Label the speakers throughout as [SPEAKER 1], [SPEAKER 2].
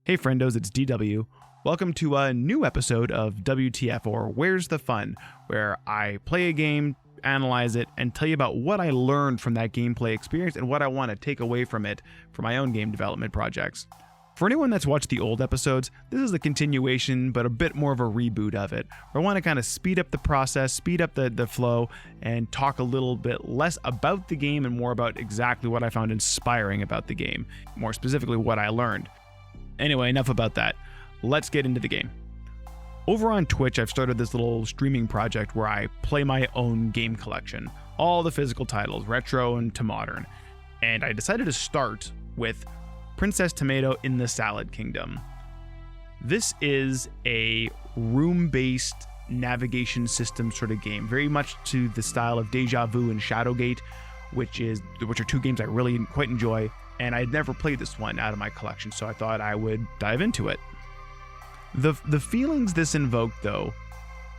[SPEAKER 1] Hey friendos, it's DW. Welcome to a new episode of WTF, or Where's the Fun, where I play a game, analyze it, and tell you about what I learned from that gameplay experience and what I want to take away from it for my own game development projects. For anyone that's watched the old episodes, this is a continuation, but a bit more of a reboot of it, where I want to kind of speed up the process, speed up the flow, and talk a little bit less about the game and more about exactly what I found inspiring about the game, more specifically what I learned. Anyway, enough about that. Let's get into the game. Over on Twitch, I've started this little streaming project where I play my own game collection, all the physical titles, retro and to modern. And I decided to start with Princess Tomato in the Salad Kingdom. This is a room-based navigation system sort of game, very much to the style of Deja Vu and Shadowgate, which are two games I really quite enjoy. And I'd never played this one out of my collection, so I thought I would dive into it. The feelings this invoked, though,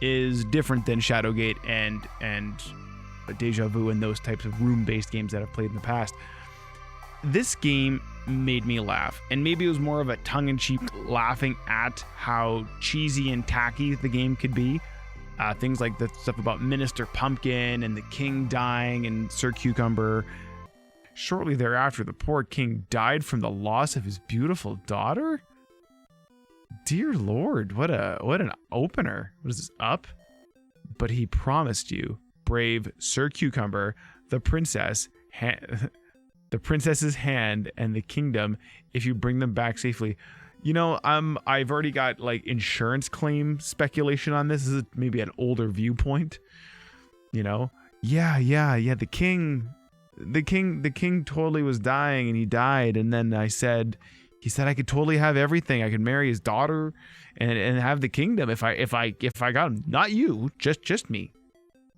[SPEAKER 1] is different than Shadowgate and Deja Vu and those types of room-based games that I've played in the past. This game made me laugh, and maybe it was more of a tongue-in-cheek laughing at how cheesy and tacky the game could be. Things like the stuff about Minister Pumpkin and the king dying and Sir Cucumber. Shortly thereafter, the poor king died from the loss of his beautiful daughter? Dear Lord, what an opener. What is this, up? But he promised you, brave Sir Cucumber, the princess's hand and the kingdom if you bring them back safely. You know, I've already got like insurance claim speculation on this. This is maybe an older viewpoint. You know? Yeah, the king totally was dying and he died, and then he said I could totally have everything. I could marry his daughter and have the kingdom if I got him. Not you, just me.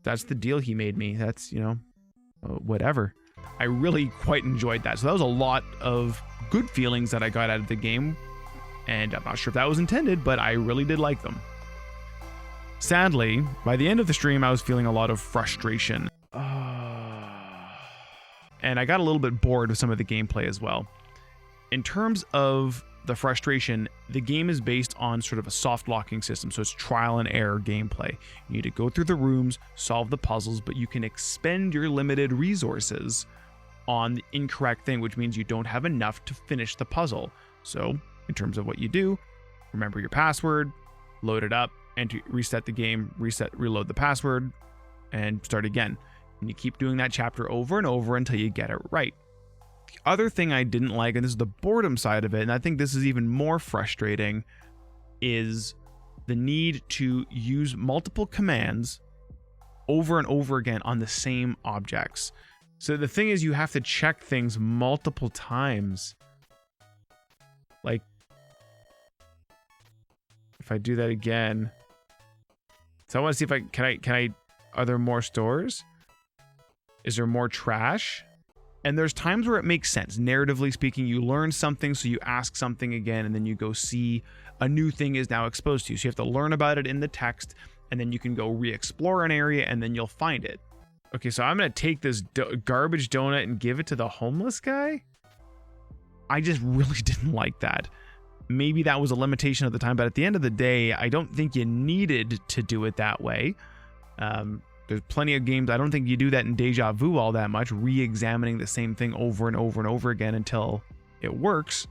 [SPEAKER 1] That's the deal he made me. That's, you know, whatever. I really quite enjoyed that. So that was a lot of good feelings that I got out of the game, and I'm not sure if that was intended, but I really did like them. Sadly, by the end of the stream, I was feeling a lot of frustration. And I got a little bit bored with some of the gameplay as well. In terms of the frustration, the game is based on sort of a soft locking system, so it's trial and error gameplay. You need to go through the rooms, solve the puzzles, but you can expend your limited resources on the incorrect thing, which means you don't have enough to finish the puzzle. So, in terms of what you do, remember your password, load it up, and to reset the game, reload the password, and start again. And you keep doing that chapter over and over until you get it right. The other thing I didn't like, and this is the boredom side of it, and I think this is even more frustrating, is the need to use multiple commands over and over again on the same objects. So the thing is, you have to check things multiple times. Like, if I do that again, so I want to see if can I, are there more stores? Is there more trash? And there's times where it makes sense. Narratively speaking, you learn something, so you ask something again, and then you go see a new thing is now exposed to you. So you have to learn about it in the text, and then you can go re-explore an area, and then you'll find it. Okay, so I'm going to take this garbage donut and give it to the homeless guy? I just really didn't like that. Maybe that was a limitation at the time, but at the end of the day, I don't think you needed to do it that way. There's plenty of games, I don't think you do that in Deja Vu all that much, re-examining the same thing over and over and over again until it works.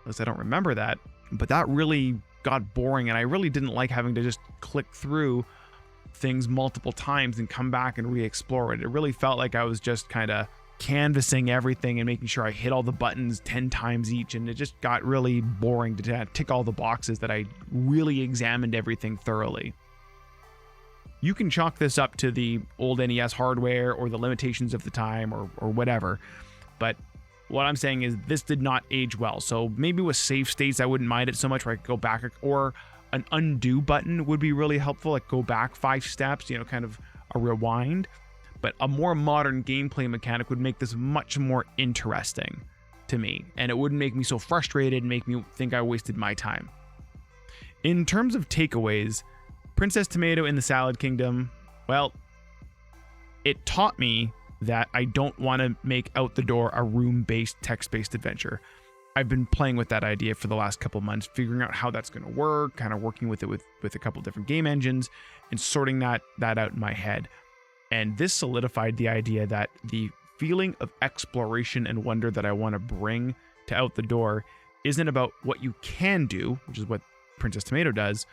[SPEAKER 1] At least I don't remember that. But that really got boring, and I really didn't like having to just click through things multiple times and come back and re-explore it. It really felt like I was just kind of canvassing everything and making sure I hit all the buttons 10 times each, and it just got really boring to tick all the boxes that I really examined everything thoroughly. You can chalk this up to the old NES hardware or the limitations of the time or whatever. But what I'm saying is this did not age well. So maybe with save states, I wouldn't mind it so much where I could go back, or an undo button would be really helpful. Like go back 5 steps, you know, kind of a rewind. But a more modern gameplay mechanic would make this much more interesting to me. And it wouldn't make me so frustrated and make me think I wasted my time. In terms of takeaways, Princess Tomato in the Salad Kingdom, well, it taught me that I don't want to make Out the Door a room-based, text-based adventure. I've been playing with that idea for the last couple months, figuring out how that's going to work, kind of working with it with a couple different game engines and sorting that out in my head. And this solidified the idea that the feeling of exploration and wonder that I want to bring to Out the Door isn't about what you can do, which is what Princess Tomato does.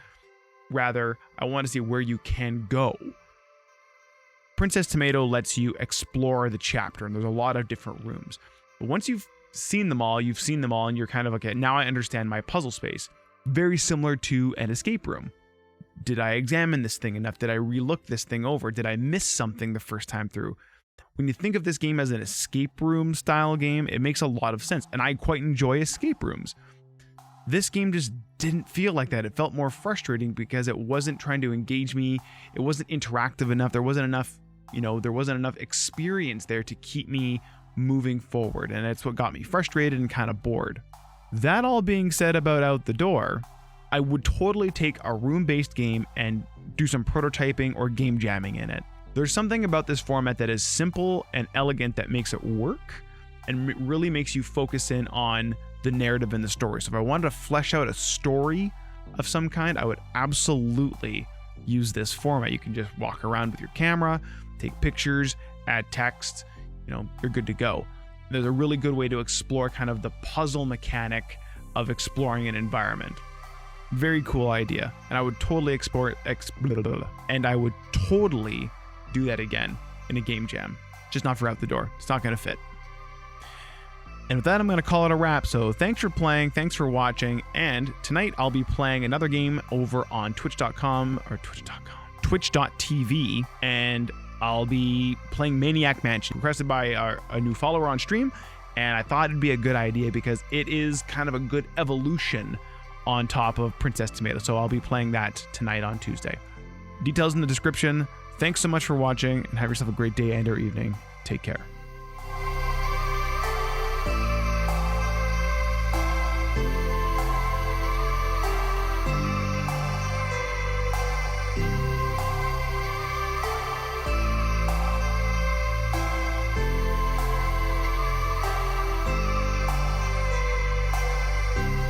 [SPEAKER 1] Rather, I want to see where you can go. Princess Tomato lets you explore the chapter, and there's a lot of different rooms. But once you've seen them all, and you're kind of okay, now I understand my puzzle space. Very similar to an escape room. Did I examine this thing enough? Did I relook this thing over? Did I miss something the first time through? When you think of this game as an escape room style game, it makes a lot of sense, and I quite enjoy escape rooms. This game just didn't feel like that. It felt more frustrating because it wasn't trying to engage me. It wasn't interactive enough. There wasn't enough, experience there to keep me moving forward, and it's what got me frustrated and kind of bored. That all being said about Out the Door, I would totally take a room-based game and do some prototyping or game jamming in it. There's something about this format that is simple and elegant that makes it work and really makes you focus in on the narrative and the story. So if I wanted to flesh out a story of some kind, I would absolutely use this format. You can just walk around with your camera, take pictures, add text, you're good to go. There's a really good way to explore kind of the puzzle mechanic of exploring an environment. Very cool idea. And I would totally do that again in a game jam. Just not for Out the Door. It's not going to fit. And with that, I'm going to call it a wrap. So thanks for playing. Thanks for watching. And tonight I'll be playing another game over on twitch.tv. And I'll be playing Maniac Mansion, requested by a new follower on stream. And I thought it'd be a good idea because it is kind of a good evolution on top of Princess Tomato. So I'll be playing that tonight on Tuesday. Details in the description. Thanks so much for watching and have yourself a great day and or evening. Take care.